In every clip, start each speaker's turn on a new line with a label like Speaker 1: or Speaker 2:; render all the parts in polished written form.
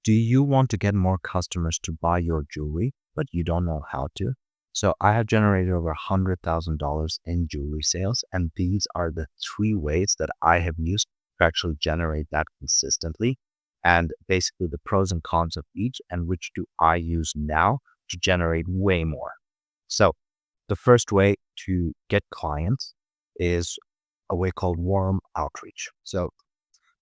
Speaker 1: Do you want to get more customers to buy your jewelry, but you don't know how to? So I have generated over $100,000 in jewelry sales, and these are the three ways that I have used to actually generate that consistently, and basically the pros and cons of each, and which do I use now to generate way more. So the first way to get clients is a way called warm outreach. So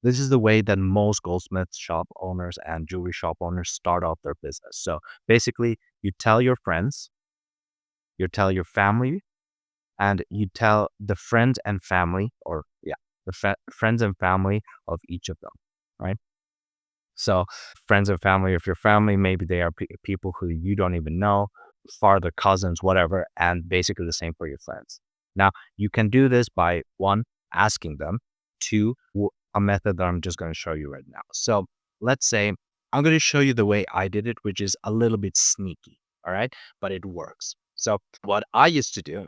Speaker 1: this is the way that most goldsmith shop owners and jewelry shop owners start off their business. So basically, you tell your friends, you tell your family, and you tell the friends and family, or yeah, the friends and family of each of them, right? So friends and family of your family, maybe they are people who you don't even know, farther cousins, whatever, and basically the same for your friends. Now, you can do this by one, asking them, two, a method that I'm just going to show you right now. So let's say I'm going to show you the way I did it, which is a little bit sneaky. All right. But it works. So what I used to do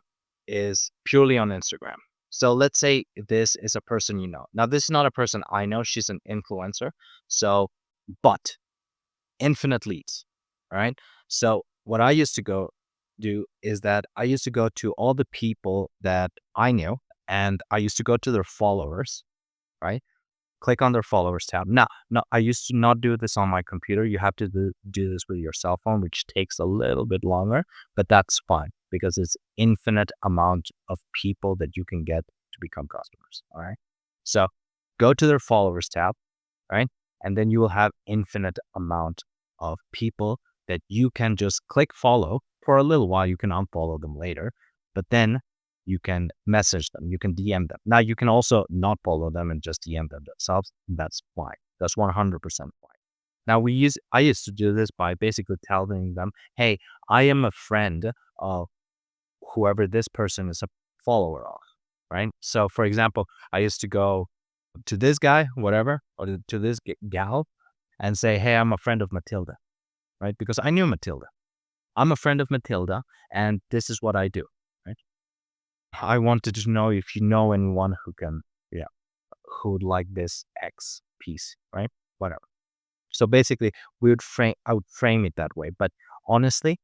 Speaker 1: is purely on Instagram. So let's say this is a person you know. Now, this is not a person I know. She's an influencer. So, but infinite leads. All right. So what I used to go do is that I used to go to all the people that I knew, and I used to go to their followers, right? Click on their followers tab. Now, no, I used to not do this on my computer. You have to do this with your cell phone, which takes a little bit longer, but that's fine because it's infinite amount of people that you can get to become customers. All right. So go to their followers tab, right? And then you will have infinite amount of people that you can just click follow for a little while. You can unfollow them later, but then you can message them, you can DM them. Now you can also not follow them and just DM them themselves. That's fine. That's 100% fine. Now I used to do this by basically telling them, hey, I am a friend of whoever this person is a follower of, right? So for example, I used to go to this guy, whatever, or to this gal and say, hey, I'm a friend of Matilda, right? Because I knew Matilda. I'm a friend of Matilda, and this is what I do, right? I wanted to know if you know anyone who can, yeah, who would like this X piece, right? Whatever. So basically, I would frame it that way. But honestly,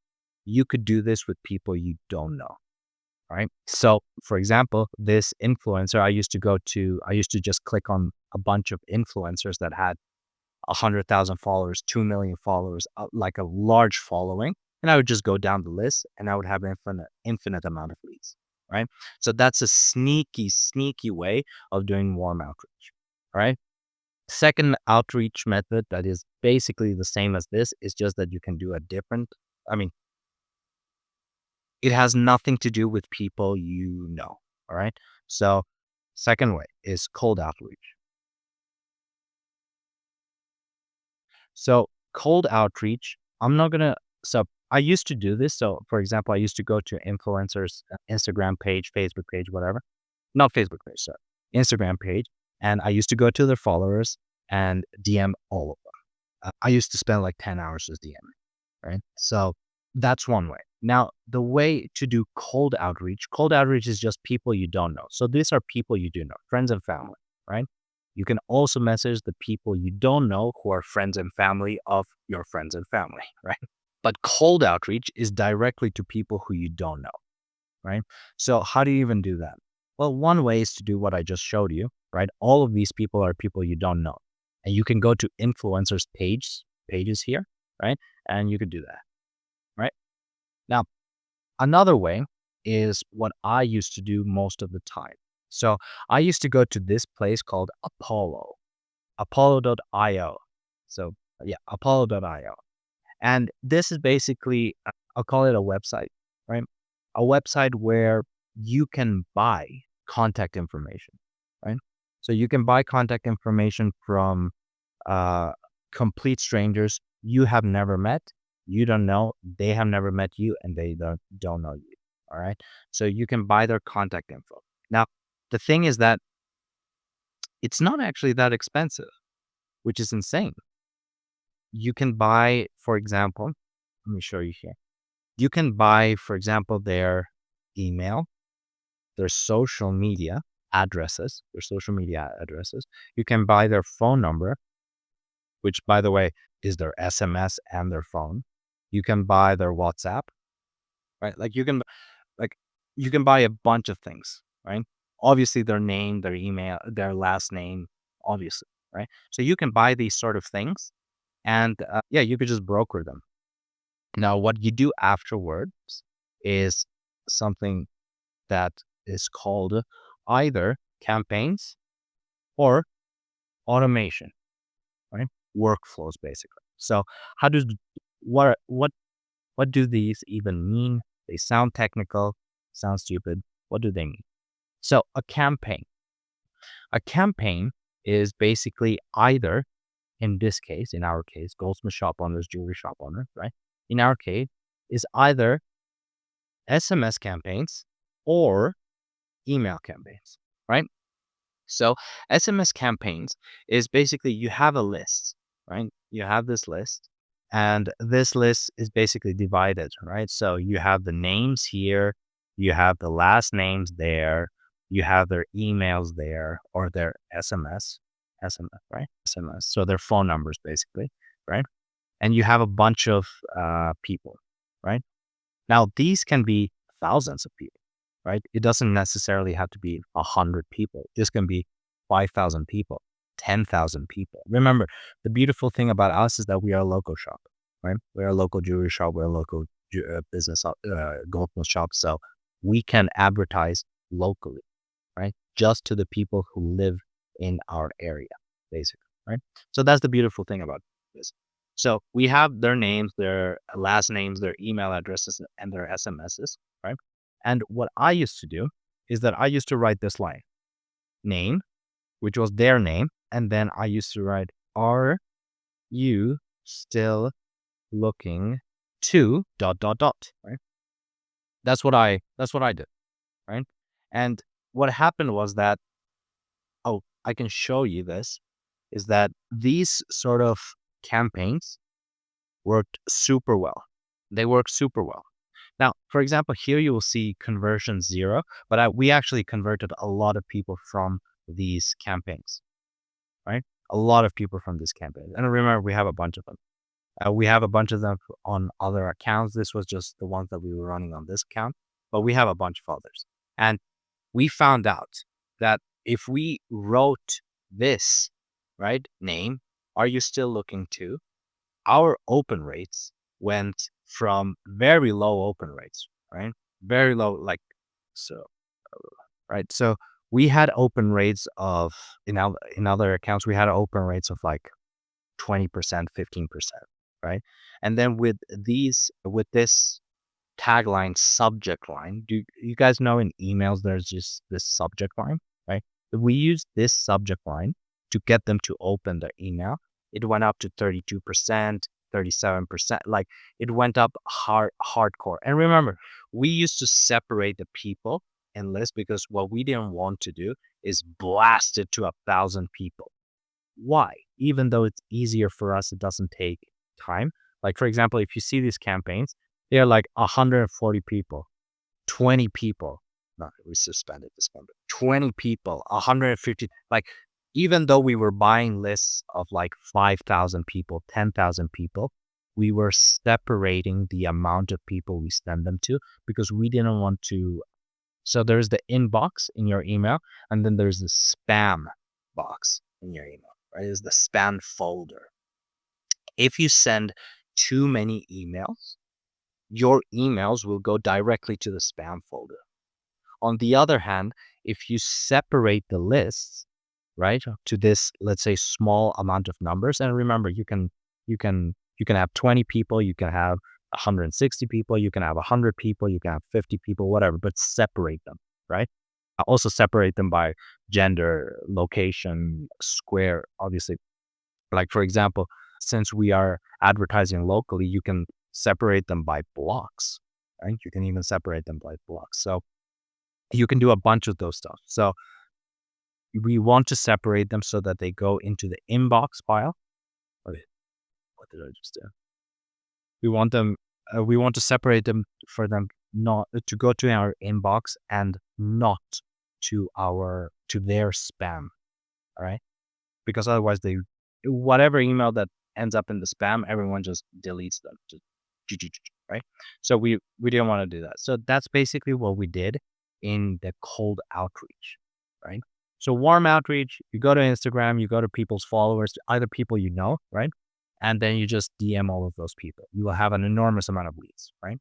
Speaker 1: you could do this with people you don't know, right? So, for example, this influencer, I used to just click on a bunch of influencers that had 100,000 followers, 2 million followers, like a large following. And I would just go down the list and I would have infinite amount of leads, right? So that's a sneaky way of doing warm outreach, right? Second outreach method that is basically the same as this is just that you can do a different, I mean, it has nothing to do with people you know, all right? So second way is cold outreach. So cold outreach, I'm not gonna. So I used to do this. So for example, I used to go to influencers' Instagram page, Facebook page, whatever. Not Facebook page, sorry, Instagram page, and I used to go to their followers and DM all of them. I used to spend like 10 hours just DMing, right? So that's one way. Now the way to do cold outreach is just people you don't know. So these are people you do know, friends and family, right? You can also message the people you don't know who are friends and family of your friends and family, right? But cold outreach is directly to people who you don't know, right? So how do you even do that? Well, one way is to do what I just showed you, right? All of these people are people you don't know. And you can go to influencers pages here, right? And you could do that, right? Now, another way is what I used to do most of the time. So I used to go to this place called Apollo.io. So yeah, Apollo.io. And this is basically, I'll call it a website, right? A website where you can buy contact information, right? So you can buy contact information from uh, complete strangers you have never met, you don't know, they have never met you, and they don't know you. All right. So you can buy their contact info. Now, the thing is that it's not actually that expensive, which is insane. You can buy, for example, let me show you here. You can buy, for example, their email, their social media their social media addresses. You can buy their phone number, which by the way is their SMS and their phone. You can buy their WhatsApp, right? Like you can buy a bunch of things, right? Obviously their name, their email, their last name, obviously, right? So you can buy these sort of things and yeah, you could just broker them. Now, what you do afterwards is something that is called either campaigns or automation, right? Workflows, basically. So, how does what what do these even mean? They sound technical, sound stupid. What do they mean? So, a campaign is basically either, in this case, in our case, goldsmith shop owners, jewelry shop owner, right? In our case, is either SMS campaigns or email campaigns, right? So SMS campaigns is basically you have a list, right? You have this list, and this list is basically divided, right? So you have the names here, you have the last names there, you have their emails there or their SMS, right? SMS. So their phone numbers basically, right? And you have a bunch of people, right? Now, these can be thousands of people, right? It doesn't necessarily have to be 100 people. This can be 5,000 people, 10,000 people. Remember, the beautiful thing about us is that we are a local shop, right? We're a local jewelry shop. We're a local business, goldsmith shop. So we can advertise locally, right? Just to the people who live in our area, basically, right? So that's the beautiful thing about this. So we have their names, their last names, their email addresses, and their SMSs, right? And what I used to do is that I used to write this line, name, which was their name, and then I used to write, "Are you still looking to dot dot dot?" Right? That's what I did, right? And what happened was that, oh, I can show you this, is that these sort of campaigns worked super well. They work super well. Now, for example, here you will see conversion 0, but we actually converted a lot of people from these campaigns, right? A lot of people from this campaign. And remember, we have a bunch of them. We have a bunch of them on other accounts. This was just the ones that we were running on this account, but we have a bunch of others. And we found out that if we wrote this, right, name, are you still looking to? Our open rates went from very low open rates, right? Very low, like, so, right? So we had open rates of, in other accounts, we had open rates of like 20%, 15%, right? And then with this tagline, subject line, do you guys know in emails there's just this subject line, right? We use this subject line to get them to open the email. It went up to 32%, 37%. Like, it went up hardcore. And remember, we used to separate the people in lists because what we didn't want to do is blast it to 1,000 people. Why? Even though it's easier for us, it doesn't take time. Like, for example, if you see these campaigns, they're like 140 people, 20 people. No, we suspended this one, but 20 people, 150. Like, even though we were buying lists of like 5,000 people, 10,000 people, we were separating the amount of people we send them to because we didn't want to. So there's the inbox in your email, and then there's the spam box in your email, right? Is the spam folder. If you send too many emails, your emails will go directly to the spam folder. On the other hand, if you separate the lists, right, to this, let's say, small amount of numbers, and remember, you can have 20 people, you can have 160 people, you can have 100 people, you can have 50 people, whatever, but separate them, right? Also separate them by gender, location, square, obviously. Like, for example, since we are advertising locally, you can separate them by blocks, right? You can even separate them by blocks. So you can do a bunch of those stuff. So we want to separate them so that they go into the inbox file. Okay, what did I just do? We want to separate them for them not to go to our inbox and not to their spam. All right. Because otherwise whatever email that ends up in the spam, everyone just deletes them. Just, right? So we didn't want to do that. So that's basically what we did in the cold outreach, right? So warm outreach, you go to Instagram, you go to people's followers, either people you know, right? And then you just DM all of those people. You will have an enormous amount of leads, right?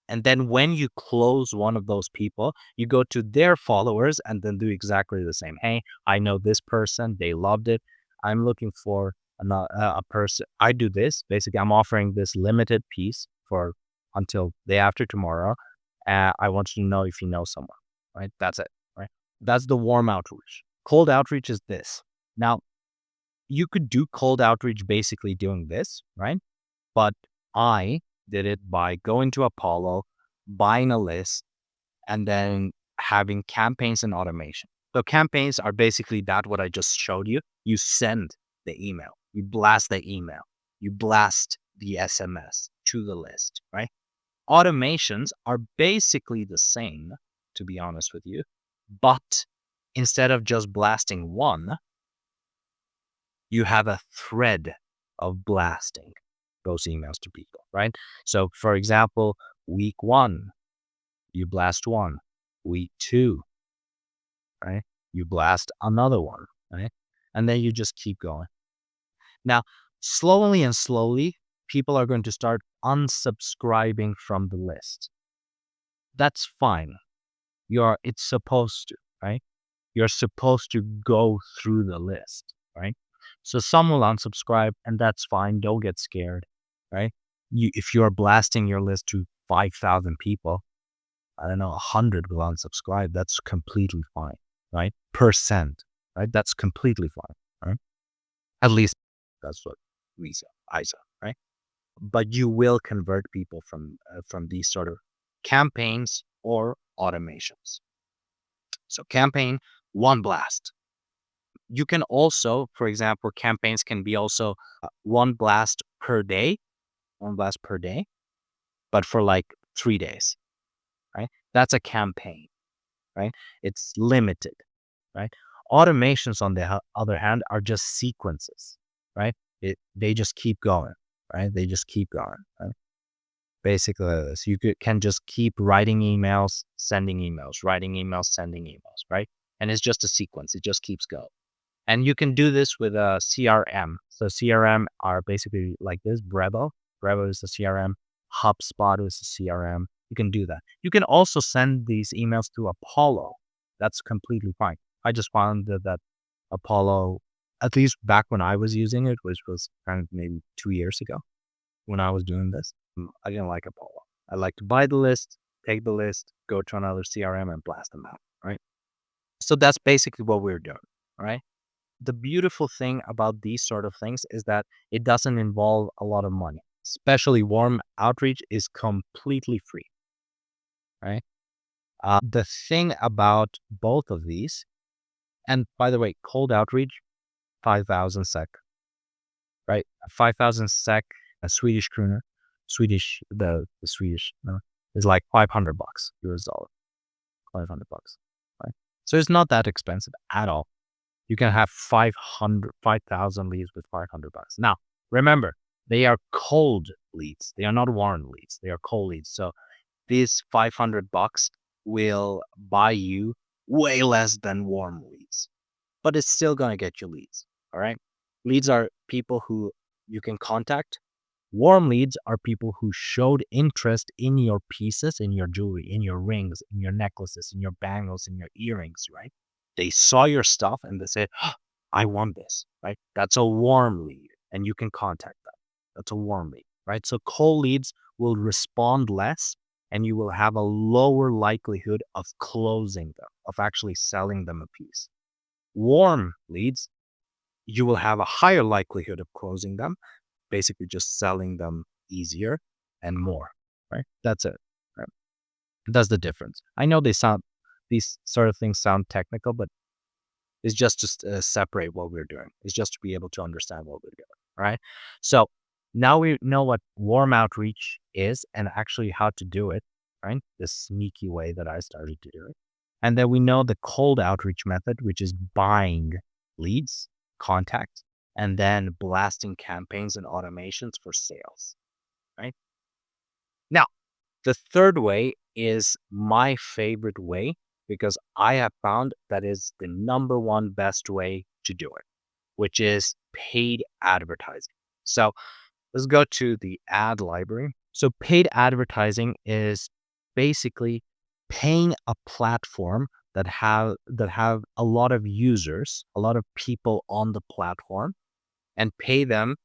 Speaker 1: And then when you close one of those people, you go to their followers and then do exactly the same. Hey, I know this person, they loved it. I'm looking for a person. I do this. Basically, I'm offering this limited piece for until day after tomorrow. I want you to know if you know someone, right? That's it, right? That's the warm outreach. Cold outreach is this. Now, you could do cold outreach basically doing this, right? But I did it by going to Apollo, buying a list, and then having campaigns and automation. So campaigns are basically that what I just showed you. You send the email, you blast the email, you blast the SMS to the list, right? Automations are basically the same, to be honest with you, but instead of just blasting one, you have a thread of blasting those emails to people, right? So, for example, week 1, you blast one. Week 2, right? You blast another one, right? And then you just keep going. Now, slowly and slowly, people are going to start unsubscribing from the list. That's fine. It's supposed to, right? You're supposed to go through the list, right? So some will unsubscribe, and that's fine. Don't get scared, right? If you're blasting your list to 5,000 people, I don't know, 100 will unsubscribe. That's completely fine, right? Percent, right? That's completely fine, right? At least that's what we saw, I saw, right? But you will convert people from these sort of campaigns or automations. So campaign, one blast. You can also, for example, campaigns can be also one blast per day, one blast per day, but for like 3 days, right? That's a campaign, right? It's limited, right? Automations, on the other hand, are just sequences, right? They just keep going, right? They just keep going, right? Basically, this. Can just keep writing emails, sending emails, writing emails, sending emails, right? And it's just a sequence. It just keeps going. And you can do this with a CRM. So CRM are basically like this. Brevo is a CRM. HubSpot is a CRM. You can do that. You can also send these emails to Apollo. That's completely fine. I just found that Apollo, at least back when I was using it, which was kind of maybe 2 years ago when I was doing this, I didn't like Apollo. I like to buy the list, take the list, go to another CRM and blast them out, right? So that's basically what we're doing, right? The beautiful thing about these sort of things is that it doesn't involve a lot of money. Especially warm outreach is completely free, right? The thing about both of these, and by the way, cold outreach, 5,000 SEK, right? 5,000 SEK, a Swedish krona, the Swedish, is like 500 bucks, US dollar, 500 bucks, right? So it's not that expensive at all. You can have 5,000 leads with 500 bucks. Now, remember, they are cold leads. They are not warm leads. They are cold leads. So these 500 bucks will buy you way less than warm leads, but it's still going to get you leads. All right. Leads are people who you can contact. Warm leads are people who showed interest in your pieces, in your jewelry, in your rings, in your necklaces, in your bangles, in your earrings, right? They saw your stuff and they said, "Oh, I want this," right? That's a warm lead and you can contact them. That's a warm lead, right? So cold leads will respond less and you will have a lower likelihood of closing them, of actually selling them a piece. Warm leads, you will have a higher likelihood of closing them, basically just selling them easier and more, right? That's it. Right? That's the difference. I know these sort of things sound technical, but it's just to separate what we're doing. It's just to be able to understand what we're doing, right? So now we know what warm outreach is and actually how to do it, right? The sneaky way that I started to do it. And then we know the cold outreach method, which is buying leads, contacts. and then blasting campaigns and automations for sales, right? Now, the third way is my favorite way because I have found that is the number one best way to do it, which is paid advertising. So let's go to the ad library. So paid advertising is basically paying a platform that have a lot of users, a lot of people on the platform, and pay them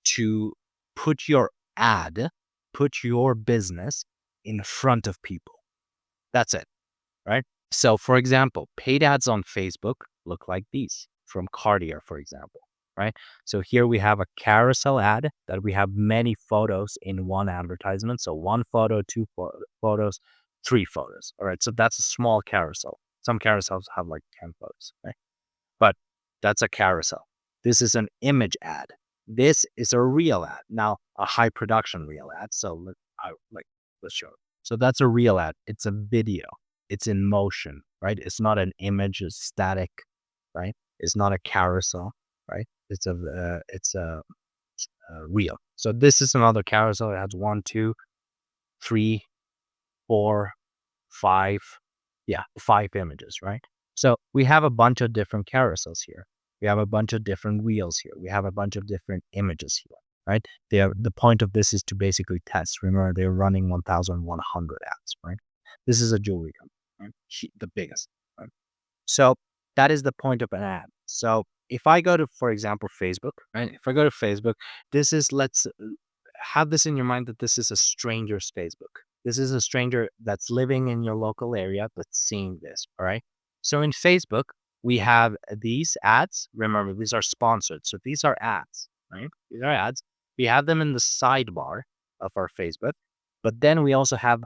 Speaker 1: to put your ad, put your business in front of people. That's it, right? So, for example, paid ads on Facebook look like these from Cartier, for example, right? So here we have a carousel ad that we have many photos in one advertisement. So one photo, two photos, three photos. All right. So that's a small carousel. Some carousels have like 10 photos, right? But that's a carousel. This is an image ad. This is a real ad. Now, a high production real ad. So let's show it. So that's a real ad. It's a video. It's in motion, right? It's not an image. It's static, right? It's not a carousel, right? It's a reel. So this is another carousel. It has one, two, three, four, five. Yeah, five images, right? So we have a bunch of different carousels here. We have a bunch of different wheels here. We have a bunch of different images here, right? The point of this is to basically test. Remember, they're running 1,100 ads, right? This is a jewelry company, right? The biggest, right? So that is the point of an ad. So if I go to, for example, Facebook, right? If I go to Facebook, this is, let's have this in your mind that this is a stranger's Facebook. This is a stranger that's living in your local area but seeing this, all right? So in Facebook, we have these ads. Remember, these are sponsored. So these are ads, right? These are ads. We have them in the sidebar of our Facebook, but then we also have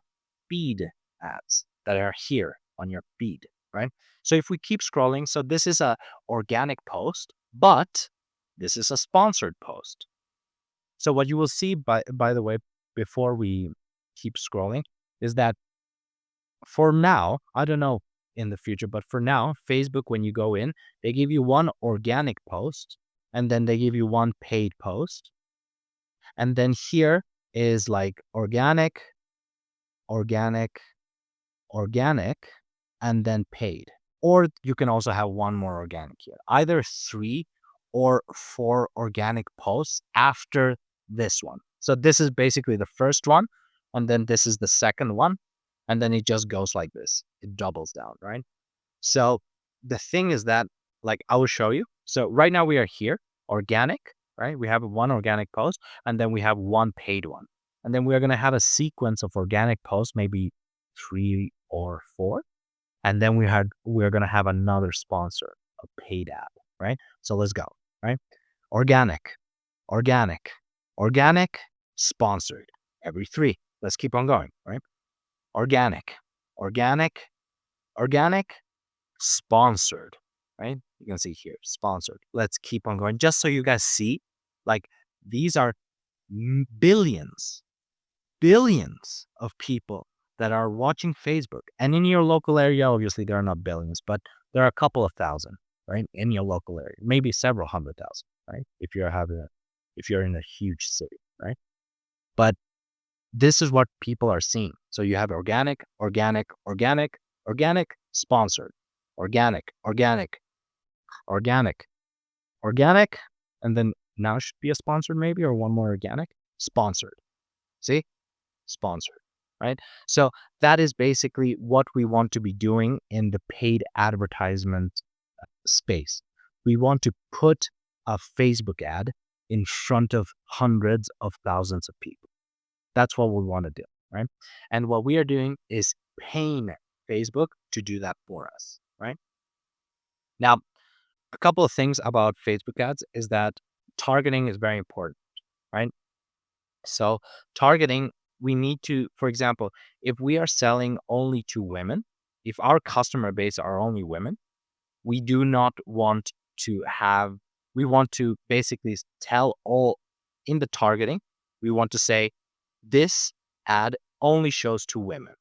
Speaker 1: feed ads that are here on your feed, right? So if we keep scrolling, so this is a organic post, but this is a sponsored post. So what you will see, by the way, before we keep scrolling, is that for now, I don't know in the future, but for now, Facebook, when you go in, they give you one organic post and then they give you one paid post. And then here is like organic, organic, organic, and then paid. Or you can also have one more organic here, either 3 or 4 organic posts after this one. So this is basically the first one, and then this is the second one, and then it just goes like this. It doubles down, right? So the thing is that, like, I will show you. So right now we are here, organic, right? We have one organic post, and then we have one paid one. And then we're going to have a sequence of organic posts, maybe 3 or 4. And then we're going to have another sponsor, a paid ad, right? So let's go, right? Organic, organic, organic, sponsored every 3. Let's keep on going, right? Organic, organic, organic, sponsored, right? You can see here, sponsored. Let's keep on going just so you guys see, like, these are billions, billions of people that are watching Facebook. And in your local area, obviously, there are not billions, but there are a couple of thousand, right? In your local area, maybe several 100,000, right? If you're in a huge city, right? But this is what people are seeing. So you have organic, organic, organic, organic, sponsored, organic, organic, organic, organic, and then now should be a sponsored maybe, or one more organic, sponsored. See? Sponsored, right? So that is basically what we want to be doing in the paid advertisement space. We want to put a Facebook ad in front of hundreds of thousands of people. That's what we want to do, right? And what we are doing is paying Facebook to do that for us, right? Now, a couple of things about Facebook ads is that targeting is very important, right? So targeting, we need to, for example, if we are selling only to women, if our customer base are only women, we do not want to have, we want to basically tell all in the targeting, we want to say this ad only shows to women,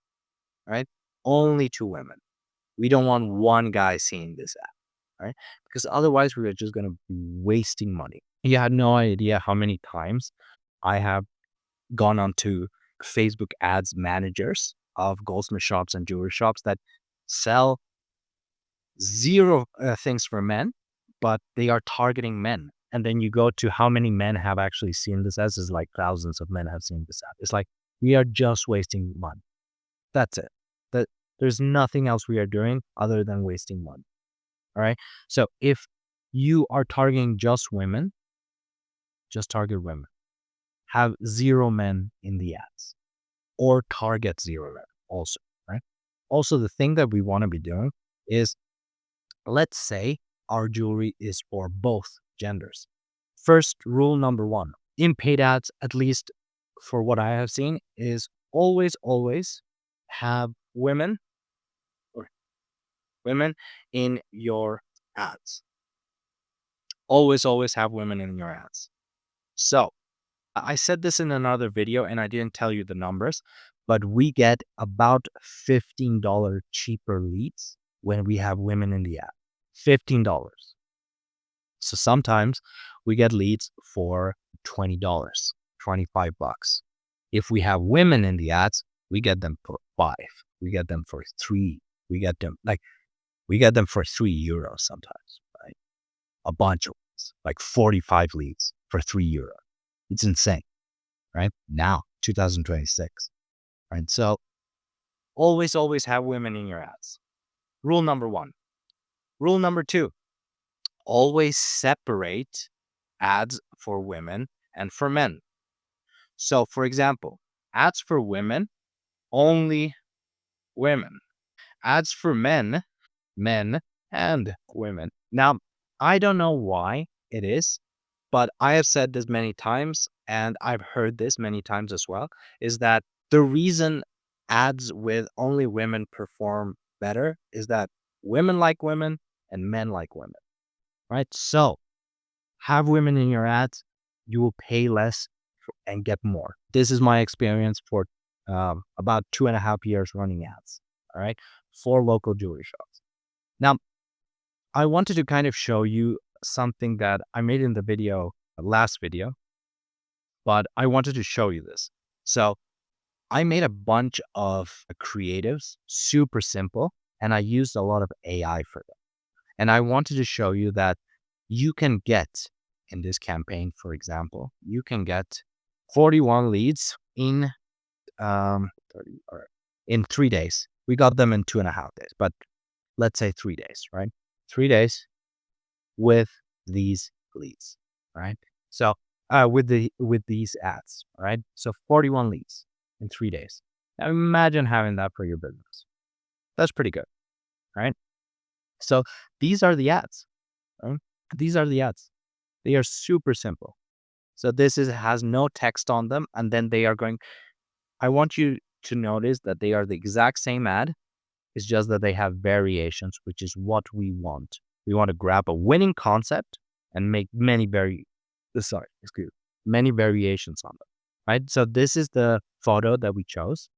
Speaker 1: right? Only to women. We don't want one guy seeing this ad. right? Because otherwise we are just going to be wasting money. You had no idea how many times I have gone onto Facebook ads managers of goldsmith shops and jewelry shops that sell zero things for men, but they are targeting men. And then you go to how many men have actually seen this as is like thousands of men have seen this ad. It's like we are just wasting money. That's it. That there's nothing else we are doing other than wasting money. All right. So if you are targeting just women, just target women. Have zero men in the ads or target zero men also, right? Also, the thing that we want to be doing is, let's say our jewelry is for both genders. First rule number one in paid ads, at least for what I have seen, is always have or women in your ads. Always have women in your ads. So I said this in another video and I didn't tell you the numbers, but we get about $15 cheaper leads when we have women in the ad. $15. So sometimes we get leads for $20, $25. If we have women in the ads, we get them for 5. We get them for 3. We get them for €3 sometimes, right? A bunch of leads, like 45 leads for €3. It's insane, right? Now, 2026, right? So always have women in your ads. Rule number one. Rule number two, always separate ads for women and for men. So, for example, ads for women, only women. Ads for men, men and women. Now, I don't know why it is, but I have said this many times and I've heard this many times as well, is that the reason ads with only women perform better is that women like women and men like women, right? So have women in your ads, you will pay less and get more. This is my experience for about 2.5 years running ads, all right, for local jewelry shops. Now, I wanted to kind of show you something that I made in the video, last video, but I wanted to show you this. So I made a bunch of creatives, super simple, and I used a lot of AI for them. And I wanted to show you that you can get in this campaign, for example, you can get 41 leads in 30 or in 3 days. We got them in 2.5 days, but let's say 3 days, right? 3 days with these leads, right? So with these ads, right? So 41 leads in 3 days. Now imagine having that for your business. That's pretty good, right? So these are the ads. Right? These are the ads. They are super simple. So this is has no text on them, and then they are going. I want you to notice that they are the exact same ad. It's just that they have variations, which is what we want. We want to grab a winning concept and make many variations on them, right? So this is the photo that we chose.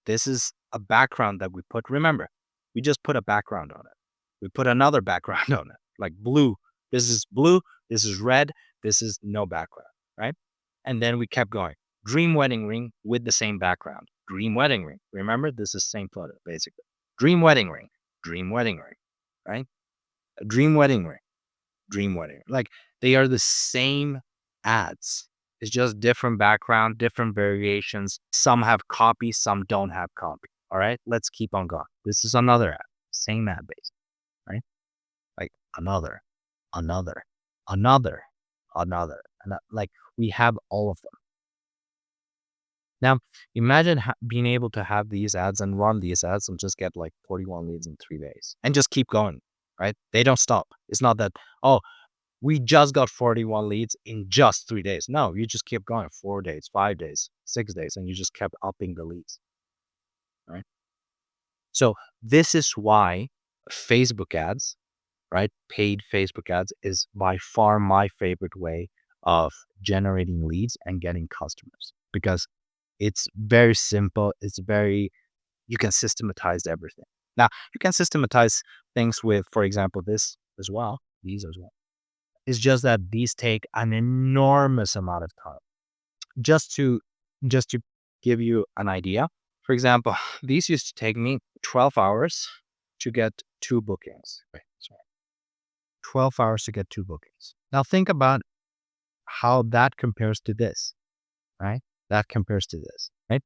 Speaker 1: This is a background that we put. Remember, we just put a background on it. We put another background on it, like blue. This is blue. This is red. This is no background, right? And then we kept going. Dream wedding ring with the same background. Dream wedding ring. Remember, this is same photo, basically. Dream wedding ring. Dream wedding ring, right? A dream wedding ring. Dream wedding. Like they are the same ads. It's just different background, different variations. Some have copy, some don't have copy. All right, let's keep on going. This is another ad, same ad base, right? Like another, another, another, another. And like we have all of them. Now, imagine being able to have these ads and run these ads and just get like 41 leads in 3 days and just keep going, right? They don't stop. It's not that, oh, we just got 41 leads in just 3 days. No, you just keep going 4 days, 5 days, 6 days, and you just kept upping the leads, right? So this is why Facebook ads, right? Paid Facebook ads is by far my favorite way of generating leads and getting customers because it's very simple. You can systematize everything. Now, you can systematize things with, for example, this as well, these as well. It's just that these take an enormous amount of time. Just to just to give you an idea, for example, these used to take me 12 hours to get 2 bookings. Wait, sorry. 12 hours to get 2 bookings. Now think about how that compares to this, right? That compares to this, right?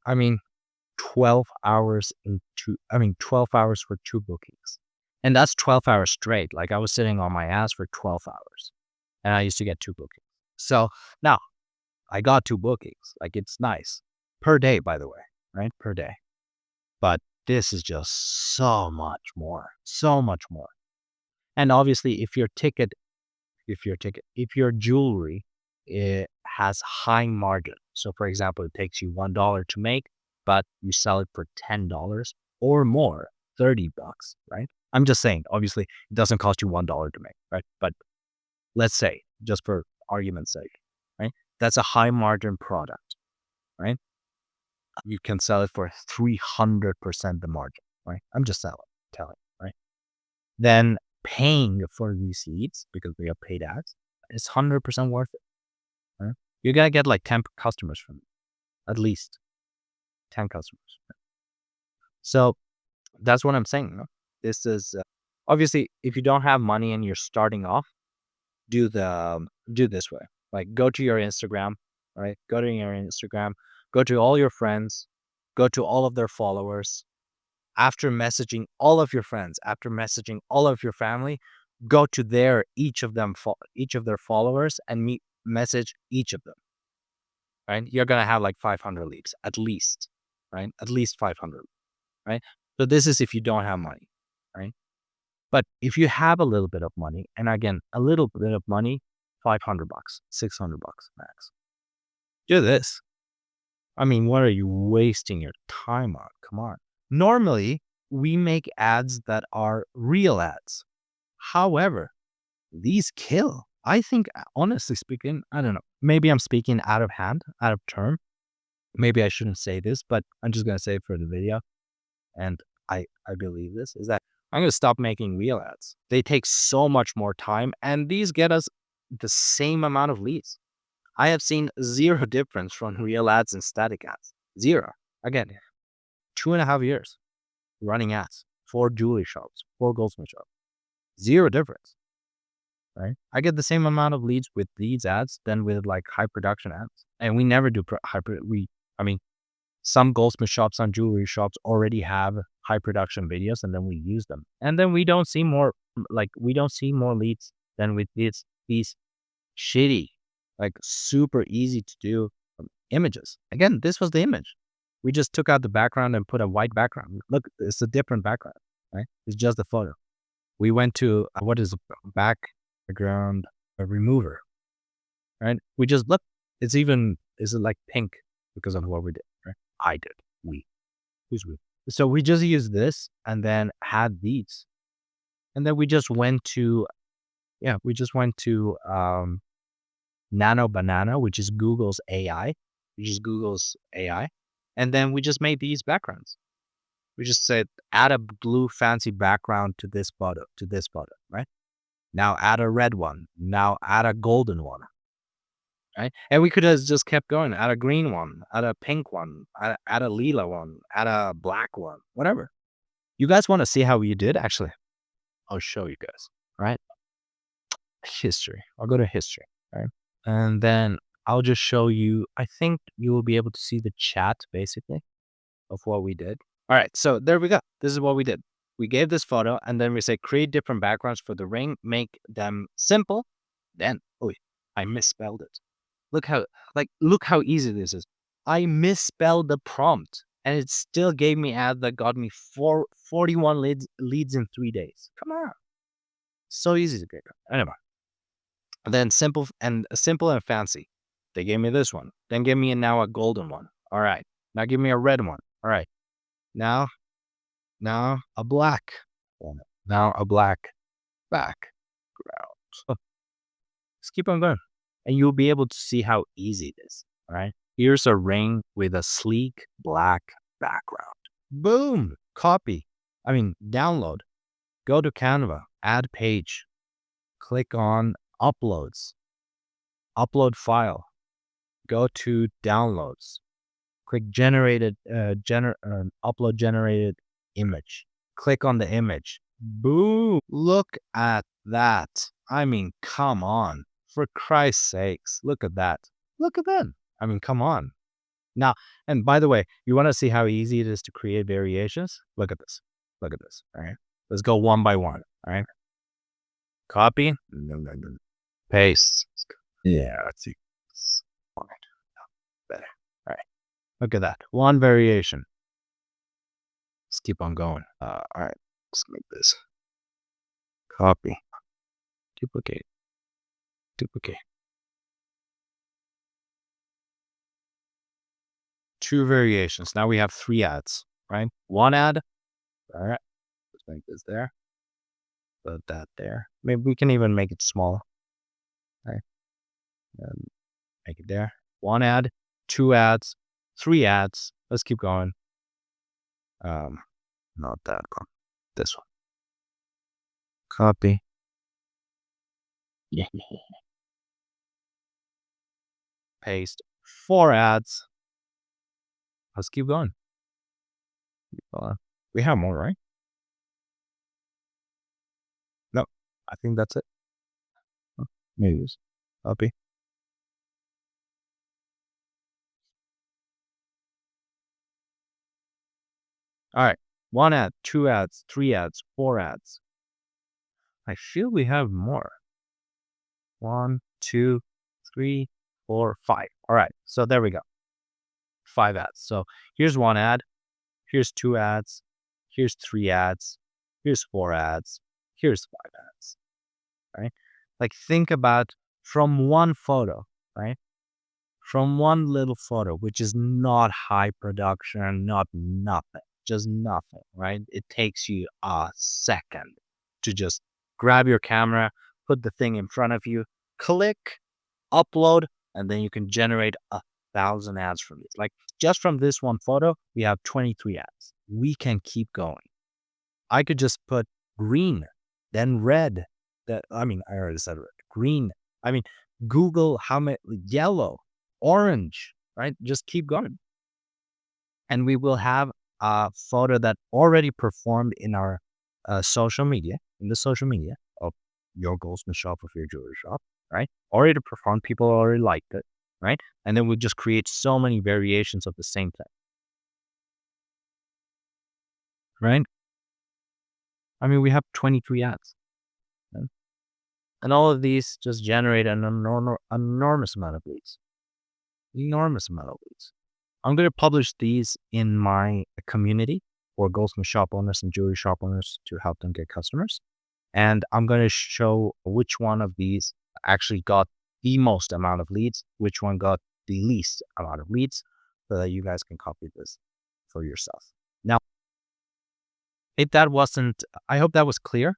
Speaker 1: I mean, 12 hours 12 hours for 2 bookings. And that's 12 hours straight. Like I was sitting on my ass for 12 hours and I used to get 2 bookings. So now I got 2 bookings. Like it's nice per day, by the way, right? Per day. But this is just so much more, so much more. And obviously, if your jewelry it has high margin. So, for example, it takes you $1 to make, but you sell it for $10 or more, $30, right? I'm just saying, obviously, it doesn't cost you $1 to make, right? But let's say, just for argument's sake, right? That's a high margin product, right? You can sell it for 300% the margin, right? I'm just telling, right? Then paying for these leads because we have paid ads is 100% worth it. Right? You gotta get like 10 customers from it, at least 10 customers. Right? So that's what I'm saying. No? This is obviously if you don't have money and you're starting off, do this way. Like go to your Instagram, right? Go to your Instagram, go to all your friends, go to all of their followers. After messaging all of your friends, after messaging all of your family, go to each of their followers and message each of them. Right? You're gonna have like 500 leads at least, right? At least 500, right? So this is if you don't have money, right? But if you have a little bit of money, and again, a little bit of money, $500, $600 max. Do this. I mean, what are you wasting your time on? Come on. Normally, we make ads that are real ads. However, these kill. I think, honestly speaking, I don't know. Maybe I'm speaking out of hand, out of term. Maybe I shouldn't say this, but I'm just going to say it for the video. And I believe this is that I'm going to stop making real ads. They take so much more time and these get us the same amount of leads. I have seen zero difference from real ads and static ads. Zero. Again, 2.5 years running ads, 4 jewelry shops, 4 goldsmith shops. Zero difference. Right? I get the same amount of leads with these ads than with like high production ads. And we never do some goldsmith shops and jewelry shops already have high production videos and then we use them. And then we don't see more leads than with these shitty, like super easy to do images. Again, this was the image. We just took out the background and put a white background. Look, it's a different background, right? It's just the photo. We went to what is background remover, right? We just look. Is it like pink because of what we did, right? I did. Who's we? So we just used this and then had these, and then we just went to Nano Banana, which is Google's AI, and then we just made these backgrounds. We just said, add a blue fancy background to this photo, right? Now add a red one. Now add a golden one, right? And we could have just kept going. Add a green one, add a pink one, add a lila one, add a black one, whatever. You guys want to see how you did? Actually, I'll show you guys, right? History. I'll go to history, right? And then I'll just show you, I think you will be able to see the chat basically of what we did. All right, so there we go. This is what we did. We gave this photo and then we say create different backgrounds for the ring, make them simple. Then, I misspelled it. Look how easy this is. I misspelled the prompt and it still gave me ad that got me 41 leads in 3 days. Come on. So easy to get. Anyway. Then simple and fancy. They gave me this one. Then give me now a golden one. All right. Now give me a red one. All right. Now a black one. Now a black background. Let's keep on going. And you'll be able to see how easy it is. All right. Here's a ring with a sleek black background. Boom. Copy. Download, go to Canva, add page, click on uploads, upload file, go to downloads, click upload generated image, click on the image. Boom. Look at that. Come on. For Christ's sakes, look at that. Look at that. Come on. Now, and by the way, you want to see how easy it is to create variations? Look at this. Look at this. All right. Let's go one by one. All right. Copy. Paste. Yeah. Let's see. All right. Better. All right. Look at that. One variation. Let's keep on going. All right. Let's make this. Copy. Duplicate. Duplicate. 2 variations. Now we have 3 ads, right? 1 ad. All right. Let's make this there. Put that there. Maybe we can even make it small. Right. And make it there. 1 ad, 2 ads, 3 ads. Let's keep going. Not that one. This one. Copy. Yeah. Paste. 4 ads. Let's keep going. We have more, right? No, I think that's it. Maybe this. Copy. All right. 1 ad, 2 ads, 3 ads, 4 ads. I feel we have more. 1, 2, 3, 4, 5. All right. So there we go. 5 ads. So here's 1 ad. Here's 2 ads. Here's 3 ads. Here's 4 ads. Here's 5 ads. Right? Like think about from one photo, right? From one little photo, which is not high production, not nothing, just nothing, right? It takes you a second to just grab your camera, put the thing in front of you, click, upload, and then you can generate 1,000 ads from this. Like just from this one photo, we have 23 ads. We can keep going. I could just put green, then red. I already said red. Green. Google how many yellow, orange, right? Just keep going. And we will have a photo that already performed in our social media, in the social media of your goldsmith shop, of your jewelry shop, right? Already performed, people already liked it, right? And then we just create so many variations of the same thing, right? We have 23 ads. Right? And all of these just generate an enormous amount of leads. Enormous amount of leads. I'm going to publish these in my community for goldsmith shop owners and jewelry shop owners to help them get customers. And I'm going to show which one of these actually got the most amount of leads, which one got the least amount of leads, so that you guys can copy this for yourself. Now, I hope that was clear.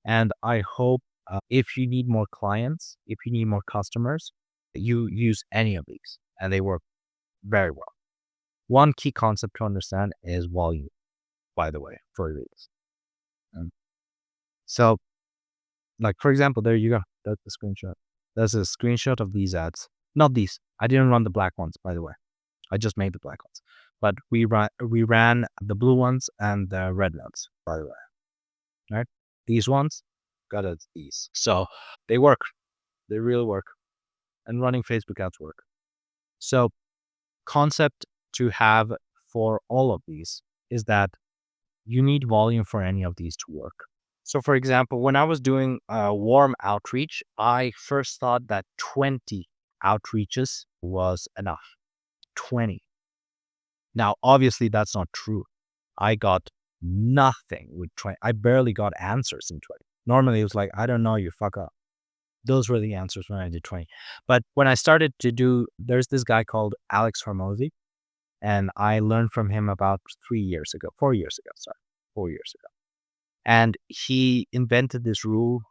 Speaker 1: And I hope if you need more clients, if you need more customers, you use any of these and they work very well. One key concept to understand is volume, by the way, for these. So, like, for example, there you go. That's the screenshot. That's a screenshot of these ads. Not these. I didn't run the black ones, by the way. I just made the black ones. But we ran the blue ones and the red ones, by the way. Right? These ones got these. So they work. They really work. And running Facebook ads work. So concept to have for all of these is that you need volume for any of these to work. So for example, when I was doing warm outreach, I first thought that 20 outreaches was enough. 20. Now, obviously that's not true. I got nothing with 20. I barely got answers in 20. Normally it was like, I don't know, you fuck up. Those were the answers when I did 20. But when I started to do, there's this guy called Alex Hormozy, and I learned from him about 4 years ago. And he invented this rule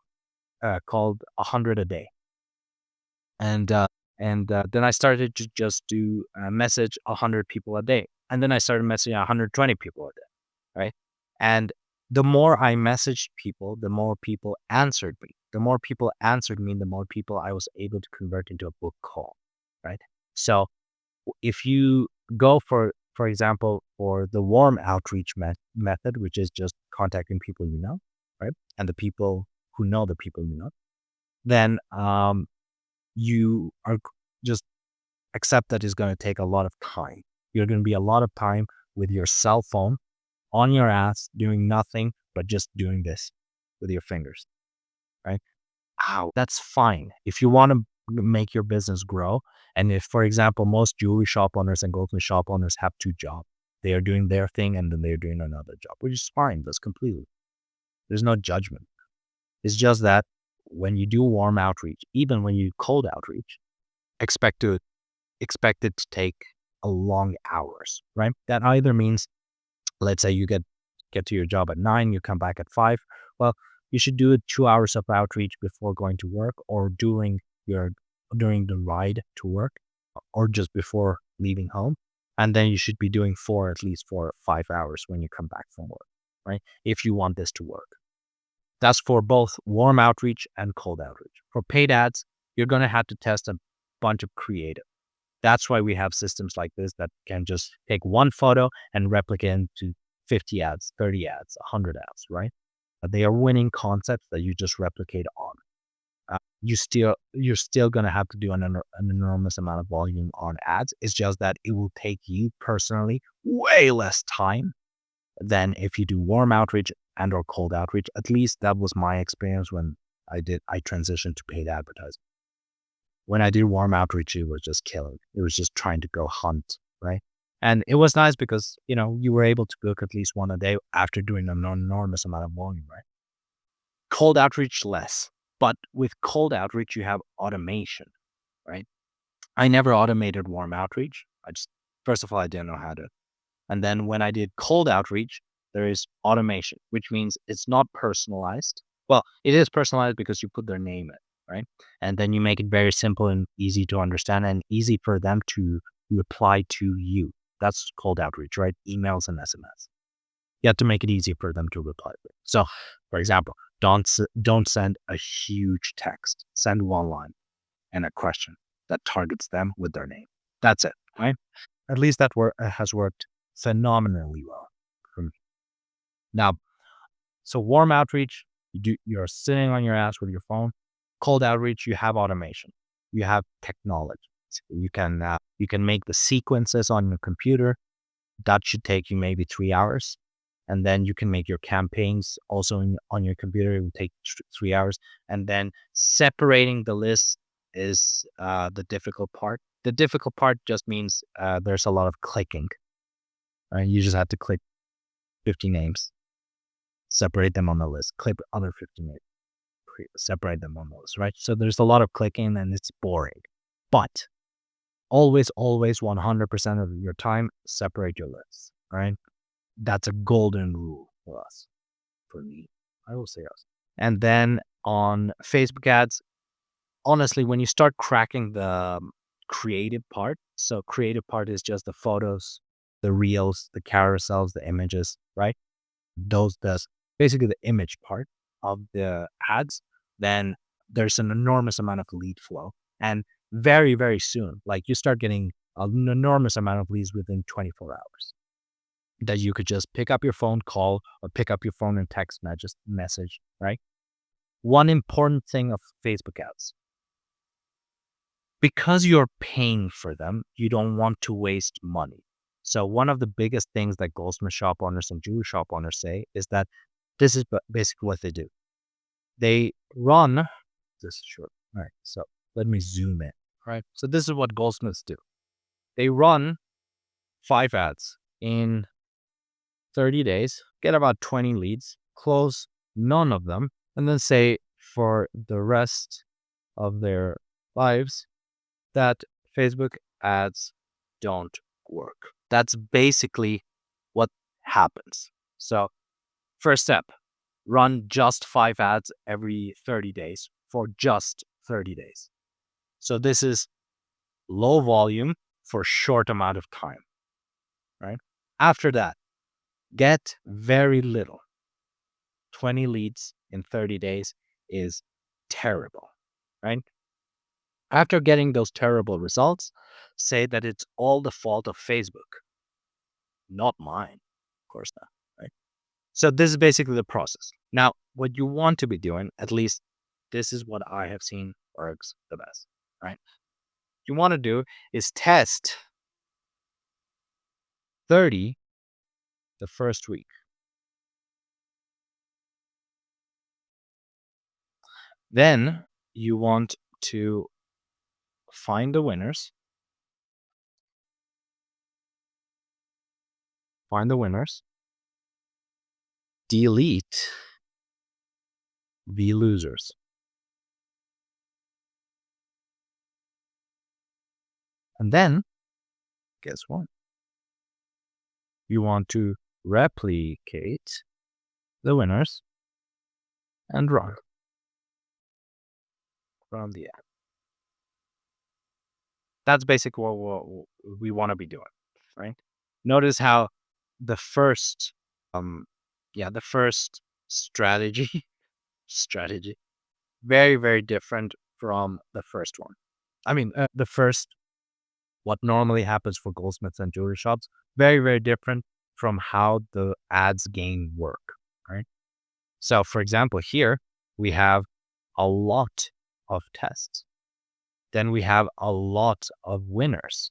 Speaker 1: called 100 a day. And then I started to just do message 100 people a day. And then I started messaging 120 people a day, right? And The more I messaged people, the more people answered me. The more people answered me, the more people I was able to convert into a book call, right? So if you go for example, for the warm outreach method, which is just contacting people you know, right? And the people who know the people you know, then you are just accept that it's going to take a lot of time. You're going to be a lot of time with your cell phone on your ass doing nothing but just doing this with your fingers, right? Ow, that's fine. If you want to make your business grow, and if, for example, most jewelry shop owners and goldsmith shop owners have two jobs, they are doing their thing and then they're doing another job, which is fine. That's completely, there's no judgment. It's just that when you do warm outreach, even when you cold outreach, expect to expect it to take a long hours, right? That either means, let's say you get to your job at 9, you come back at 5. Well, you should do 2 hours of outreach before going to work, or during the ride to work, or just before leaving home. And then you should be doing at least 4 or 5 hours when you come back from work, right? If you want this to work. That's for both warm outreach and cold outreach. For paid ads, you're going to have to test a bunch of creative. That's why we have systems like this that can just take one photo and replicate into 50 ads, 30 ads, 100 ads, right? But they are winning concepts that you just replicate on. You're still going to have to do an enormous amount of volume on ads. It's just that it will take you personally way less time than if you do warm outreach and or cold outreach. At least that was my experience when I transitioned to paid advertising. When I did warm outreach, it was just killing. It was just trying to go hunt, right? And it was nice because, you were able to book at least one a day after doing an enormous amount of volume, right? Cold outreach, less. But with cold outreach, you have automation, right? I never automated warm outreach. First of all, I didn't know how to. And then when I did cold outreach, there is automation, which means it's not personalized. Well, it is personalized because you put their name in, right? And then you make it very simple and easy to understand and easy for them to reply to you. That's cold outreach, right? Emails and SMS. You have to make it easy for them to reply. So, for example, don't send a huge text. Send one line and a question that targets them with their name. That's it, right? At least that has worked phenomenally well for me. Now, so warm outreach, you're sitting on your ass with your phone. Cold outreach, you have automation, you have technology. You can make the sequences on your computer. That should take you maybe 3 hours, and then you can make your campaigns also on your computer. It will take 3 hours, and then separating the list is the difficult part. The difficult part just means there's a lot of clicking. Right? You just have to click 50 names, separate them on the list, click other 50 names, separate them on the list, right? So there's a lot of clicking and it's boring. But always, 100% of your time, separate your lists, right? That's a golden rule for us, for me. I will say us. And then on Facebook ads, honestly, when you start cracking the creative part, so creative part is just the photos, the reels, the carousels, the images, right? That's basically the image part of the ads. Then there's an enormous amount of lead flow. And very, very soon, like you start getting an enormous amount of leads within 24 hours that you could just pick up your phone, call, or pick up your phone and text message, right? One important thing of Facebook ads, because you're paying for them, you don't want to waste money. So one of the biggest things that goldsmith shop owners and jewelry shop owners say is that this is basically what they do. They run, this is short. All right. So let me zoom in. Right. So this is what goldsmiths do. They run 5 ads in 30 days, get about 20 leads, close none of them, and then say for the rest of their lives that Facebook ads don't work. That's basically what happens. So, first step, run just 5 ads every 30 days for just 30 days. So, this is low volume for short amount of time, right? After that, get very little. 20 leads in 30 days is terrible, right? After getting those terrible results, say that it's all the fault of Facebook, not mine. Of course not, right? So this is basically the process. Now, what you want to be doing, at least this is what I have seen works the best, right? You want to do is test 30 the first week. Then you want to find the winners, delete the losers. And then, guess what? You want to replicate the winners and run the ad. That's basically what we want to be doing, right? Notice how the first, the first strategy, strategy, very, very different from the first one. I mean, the first, what normally happens for goldsmiths and jewelry shops, very, very different from how the ads game work, right? So, for example, here we have a lot of tests. Then we have a lot of winners.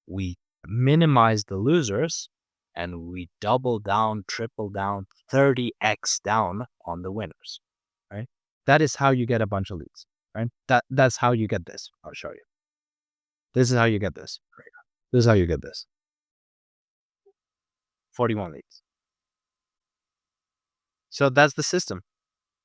Speaker 1: We minimize the losers and we double down, triple down, 30x down on the winners, right? That is how you get a bunch of leads, right? That's how you get this. I'll show you. This is how you get this. This is how you get this. 41 leads. So that's the system.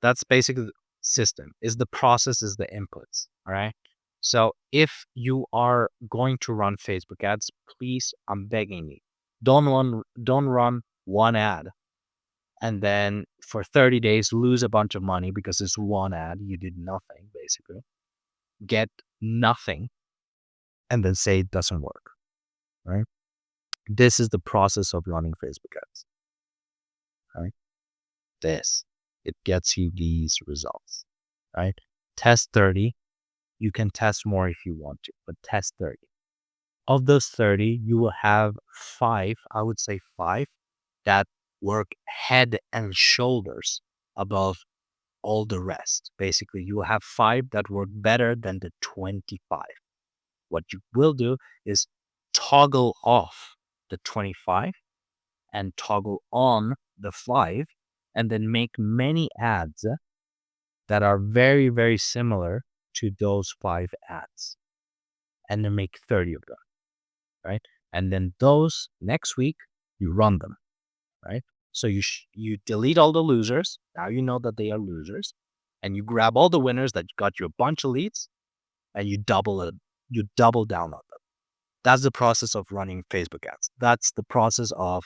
Speaker 1: That's basically the system. Is the process, is the inputs. All right. So if you are going to run Facebook ads, please, I'm begging you, don't run one ad and then for 30 days lose a bunch of money because it's one ad. You did nothing, basically. Get nothing and then say it doesn't work. Right. This is the process of running Facebook ads. Right. It gets you these results. Right. Test 30. You can test more if you want to, but test 30. Of those 30, you will have 5, I would say 5, that work head and shoulders above all the rest. Basically, you will have 5 that work better than the 25. What you will do is toggle off the 25 and toggle on the 5, and then make many ads that are very, very similar to those 5 ads, and then make 30 of them, right? And then those next week, you run them, right? So you delete all the losers. Now you know that they are losers, and you grab all the winners that got you a bunch of leads, and you double it. You double down on them. That's the process of running Facebook ads. That's the process of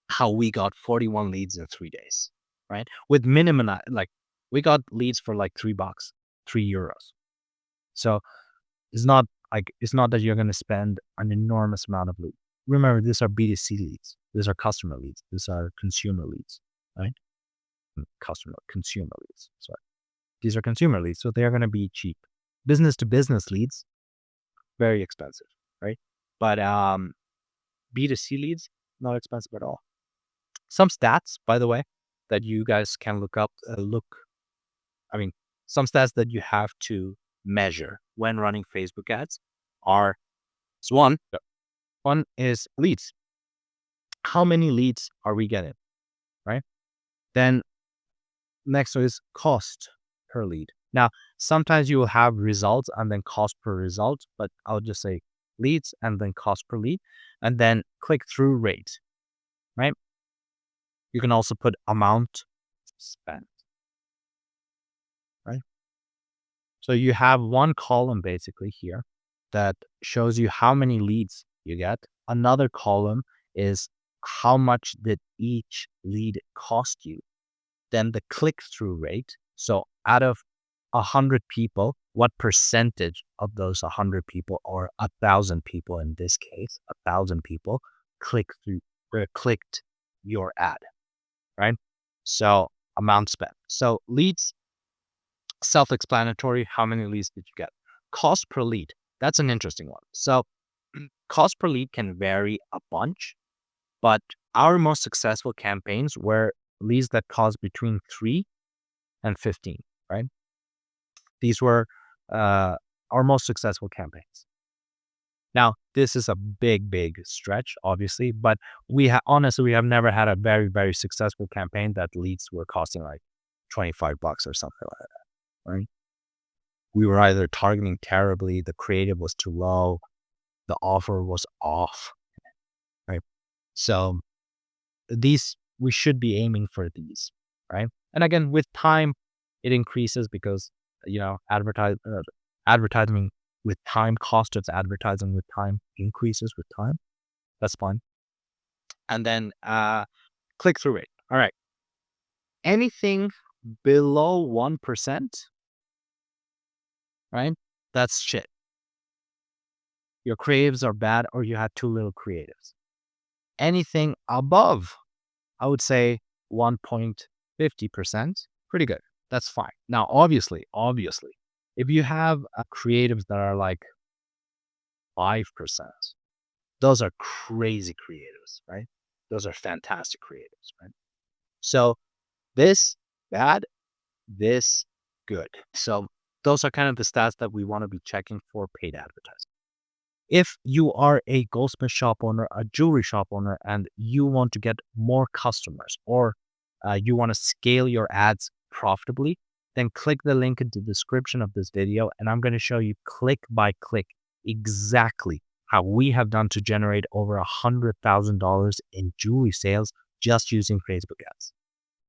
Speaker 1: how we got 41 leads in 3 days, right? With minimum, like we got leads for like $3, €3. So it's not that you're going to spend an enormous amount of leads. Remember, these are B2C leads. These are customer leads. These are consumer leads, right? Consumer leads. Sorry. These are consumer leads, so they're going to be cheap. Business to business leads, very expensive, right? But B2C leads, not expensive at all. Some stats, by the way, that you guys can look up. Some stats that you have to measure when running Facebook ads are one is leads. How many leads are we getting, right? Then next is cost per lead. Now, sometimes you will have results and then cost per result, but I'll just say leads and then cost per lead, and then click-through rate, right? You can also put amount spent, right? So you have one column basically here that shows you how many leads you get. Another column is how much did each lead cost you. Then the click-through rate. So out of 100 people, what percentage of those 100 people, or 1,000 people in this case, 1,000 people clicked your ad, right? So amount spent. So leads, self-explanatory. How many leads did you get? Cost per lead. That's an interesting one. So cost per lead can vary a bunch, but our most successful campaigns were leads that cost between 3 and 15, right? These were our most successful campaigns. Now, this is a big stretch, obviously, but honestly, we have never had a very successful campaign that leads were costing like $25 or something like that, right? We were either targeting terribly, the creative was too low, the offer was off, right? So we should be aiming for these, right? And again, with time, it increases because, advertising with time, cost of advertising with time increases with time. That's fine. And then click-through rate. All right. Anything below 1%, right? That's shit. Your creatives are bad or you had too little creatives. Anything above, I would say 1.50%, pretty good. That's fine. Now, obviously, if you have creatives that are like 5%, those are crazy creatives, right? Those are fantastic creatives, right? So this bad, this good. So those are kind of the stats that we want to be checking for paid advertising. If you are a goldsmith shop owner, a jewelry shop owner, and you want to get more customers or you want to scale your ads profitably, then click the link in the description of this video and I'm going to show you click by click exactly how we have done to generate over $100,000 in jewelry sales just using Facebook ads.